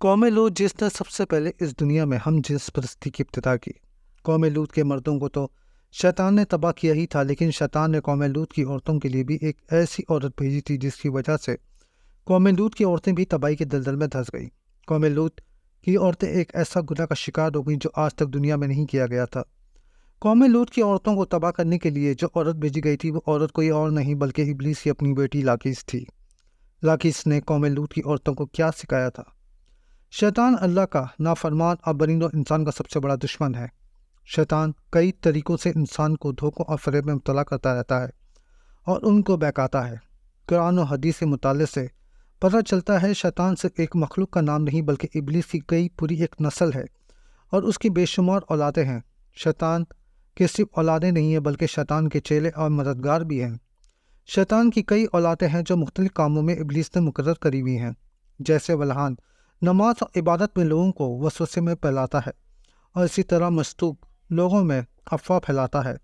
قوم لوط جس نے سب سے پہلے اس دنیا میں ہم جنس پرستی کی ابتدا کی۔ قوم لوط کے مردوں کو تو شیطان نے تباہ کیا ہی تھا، لیکن شیطان نے قوم لوط کی عورتوں کے لیے بھی ایک ایسی عورت بھیجی تھی جس کی وجہ سے قوم لوط کی عورتیں بھی تباہی کے دلدل میں دھنس گئیں۔ قوم لوط کی عورتیں ایک ایسا گناہ کا شکار ہو گئیں جو آج تک دنیا میں نہیں کیا گیا تھا۔ قوم لوط کی عورتوں کو تباہ کرنے کے لیے جو عورت بھیجی گئی تھی وہ عورت کوئی اور نہیں بلکہ ابلیس کی اپنی بیٹی لاقیس تھی۔ لاقیس نے قوم لوط کی عورتوں کو کیا سکھایا تھا؟ شیطان اللہ کا نافرمان اور برین و انسان کا سب سے بڑا دشمن ہے۔ شیطان کئی طریقوں سے انسان کو دھوکوں اور فریب میں مبتلا کرتا رہتا ہے اور ان کو بہکاتا ہے۔ قرآن و حدیث کے مطالعے سے پتہ چلتا ہے شیطان صرف ایک مخلوق کا نام نہیں بلکہ ابلیس کی کئی پوری ایک نسل ہے اور اس کی بے شمار اولادیں ہیں۔ شیطان کے صرف اولادیں نہیں ہیں بلکہ شیطان کے چیلے اور مددگار بھی ہیں۔ شیطان کی کئی اولادیں ہیں جو مختلف کاموں میں ابلیس نے مقرر کری ہوئی ہیں، جیسے ولہان نماز اور عبادت میں لوگوں کو وسوسے میں پھیلاتا ہے اور اسی طرح مستوب لوگوں میں افواہ پھیلاتا ہے۔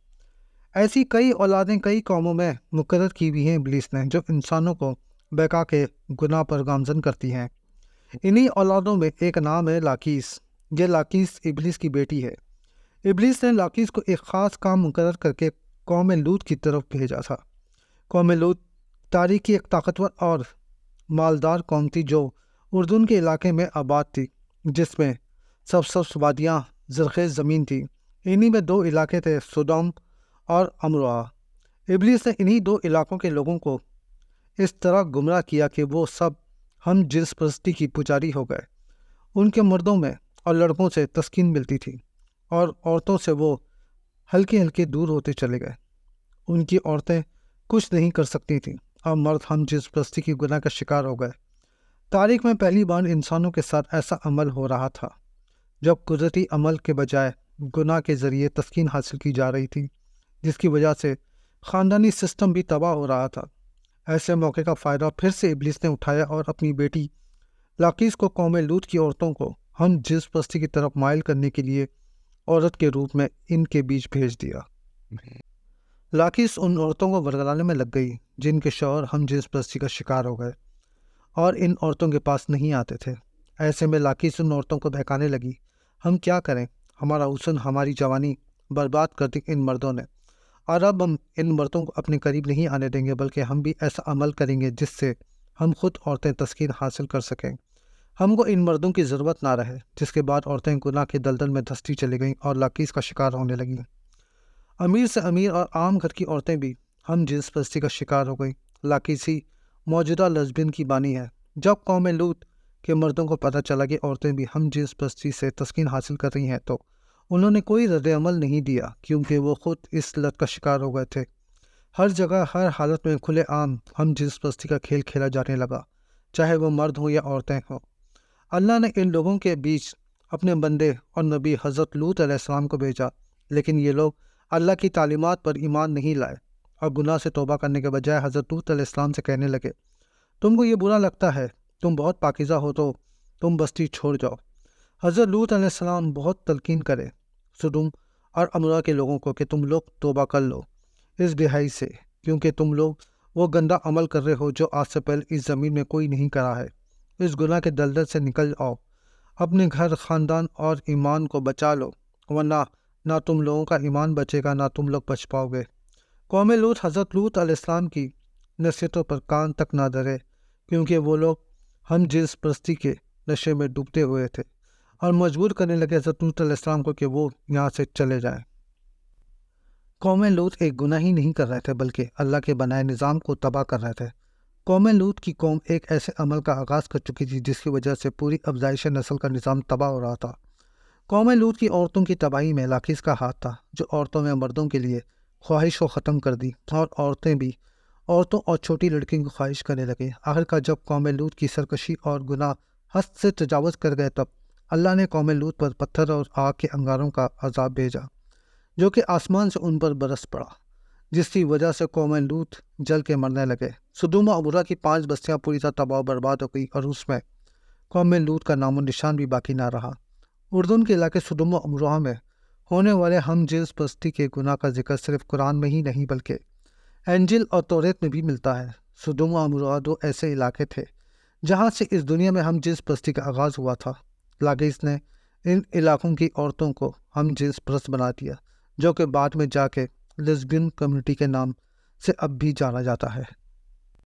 ایسی کئی اولادیں کئی قوموں میں مقرر کی ہوئی ہیں ابلیس نے، جو انسانوں کو بہکا کے گناہ پر گامزن کرتی ہیں۔ انہی اولادوں میں ایک نام ہے لاقیس۔ یہ لاقیس ابلیس کی بیٹی ہے۔ ابلیس نے لاقیس کو ایک خاص کام مقرر کر کے قوم لوط کی طرف بھیجا تھا۔ قوم لوط تاریخ کی ایک طاقتور اور مالدار قوم تھی جو اردن کے علاقے میں آباد تھی، جس میں سرسبز وادیاں زرخیز زمین تھی۔ انہی میں دو علاقے تھے، سودوم اور عمورہ۔ ابلیس نے انہی دو علاقوں کے لوگوں کو اس طرح گمراہ کیا کہ وہ سب ہم جنس پرستی کی پجاری ہو گئے۔ ان کے مردوں میں اور لڑکوں سے تسکین ملتی تھی اور عورتوں سے وہ ہلکے ہلکے دور ہوتے چلے گئے۔ ان کی عورتیں کچھ نہیں کر سکتی تھیں اور مرد ہم جنس پرستی کی گناہ کا شکار ہو گئے۔ تاریخ میں پہلی بار انسانوں کے ساتھ ایسا عمل ہو رہا تھا جب قدرتی عمل کے بجائے گناہ کے ذریعے تسکین حاصل کی جا رہی تھی، جس کی وجہ سے خاندانی سسٹم بھی تباہ ہو رہا تھا۔ ایسے موقع کا فائدہ پھر سے ابلیس نے اٹھایا اور اپنی بیٹی لاقیس کو قوم لوط کی عورتوں کو ہم جنس پرستی کی طرف مائل کرنے کے لیے عورت کے روپ میں ان کے بیچ بھیج دیا۔ لاقیس ان عورتوں کو ورگلانے میں لگ گئی جن کے شوہر ہم جنس پرستی کا شکار ہو گئے اور ان عورتوں کے پاس نہیں آتے تھے۔ ایسے میں لاقیس ان عورتوں کو بہکانے لگی، ہم کیا کریں، ہمارا حسن ہماری جوانی برباد کر دی ان مردوں نے، اور اب ہم ان مردوں کو اپنے قریب نہیں آنے دیں گے بلکہ ہم بھی ایسا عمل کریں گے جس سے ہم خود عورتیں تسکین حاصل کر سکیں، ہم کو ان مردوں کی ضرورت نہ رہے۔ جس کے بعد عورتیں گناہ کے دلدل میں دھستی چلی گئیں اور لاقیس کا شکار ہونے لگیں۔ امیر سے امیر اور عام گھر کی عورتیں بھی ہم جنس پرستی کا شکار ہو گئیں۔ لاقیس ہی موجودہ لسبین کی بانی ہے۔ جب قوم لوط کے مردوں کو پتہ چلا کہ عورتیں بھی ہم جنس پرستی سے تسکین حاصل کر رہی ہیں تو انہوں نے کوئی رد عمل نہیں دیا، کیونکہ وہ خود اس لت کا شکار ہو گئے تھے۔ ہر جگہ ہر حالت میں کھلے عام ہم جنس پرستی کا کھیل کھیلا جانے لگا، چاہے وہ مرد ہوں یا عورتیں ہوں۔ اللہ نے ان لوگوں کے بیچ اپنے بندے اور نبی حضرت لوط علیہ السلام کو بھیجا، لیکن یہ لوگ اللہ کی تعلیمات پر ایمان نہیں لائے اور گناہ سے توبہ کرنے کے بجائے حضرت لوط علیہ السلام سے کہنے لگے، تم کو یہ برا لگتا ہے، تم بہت پاکیزہ ہو تو تم بستی چھوڑ جاؤ۔ حضرت لوط علیہ السلام بہت تلقین کرے سدوم اور عمورہ کے لوگوں کو کہ تم لوگ توبہ کر لو اس بہائی سے، کیونکہ تم لوگ وہ گندا عمل کر رہے ہو جو آج سے پہلے اس زمین میں کوئی نہیں کرا ہے۔ اس گناہ کے دلدل سے نکل آؤ، اپنے گھر، خاندان اور ایمان کو بچا لو، ورنہ نہ تم لوگوں کا ایمان بچے گا نہ تم لوگ بچ پاؤ گے۔ قوم لوط حضرت لوط علیہ السلام کی نصیحتوں پر کان تک نہ دھرے، کیونکہ وہ لوگ ہم جنس پرستی کے نشے میں ڈوبتے ہوئے تھے اور مجبور کرنے لگے حضرت لوط علیہ السلام کو کہ وہ یہاں سے چلے جائیں۔ قوم لوط ایک گناہ ہی نہیں کر رہے تھے بلکہ اللہ کے بنائے نظام کو تباہ کر رہے تھے۔ قوم لوط کی قوم ایک ایسے عمل کا آغاز کر چکی تھی جس کی وجہ سے پوری افزائش نسل کا نظام تباہ ہو رہا تھا۔ قوم لوط کی عورتوں کی تباہی میں لاقیس کا ہاتھ تھا، جو عورتوں میں مردوں کے لیے خواہش کو ختم کر دی اور عورتیں بھی عورتوں اور چھوٹی لڑکیوں کی خواہش کرنے لگے۔ آخرکار جب قوم لوط کی سرکشی اور گناہ حد سے تجاوز کر گئے تب اللہ نے قوم لوط پر پتھر اور آگ کے انگاروں کا عذاب بھیجا جو کہ آسمان سے ان پر برس پڑا، جس کی وجہ سے قوم لوط جل کے مرنے لگے۔ سدوم و عمورہ کی 5 بستیاں پوری طرح تباہ و برباد ہو گئی اور اس میں قوم لوط کا نام و نشان بھی باقی نہ رہا۔ اردن کے علاقے سدوم و عمورہ میں ہونے والے ہم جنس پرستی کے گناہ کا ذکر صرف قرآن میں ہی نہیں بلکہ انجیل اور توریت میں بھی ملتا ہے۔ سدوم و عمورہ 2 ایسے علاقے تھے جہاں سے اس دنیا میں ہم جنس پرستی کا آغاز ہوا تھا، لاگے اس نے ان علاقوں کی عورتوں کو ہم جنس پرست بنا دیا، جو کہ بعد میں جا کے لیسبین کمیونٹی کے نام سے اب بھی جانا جاتا ہے۔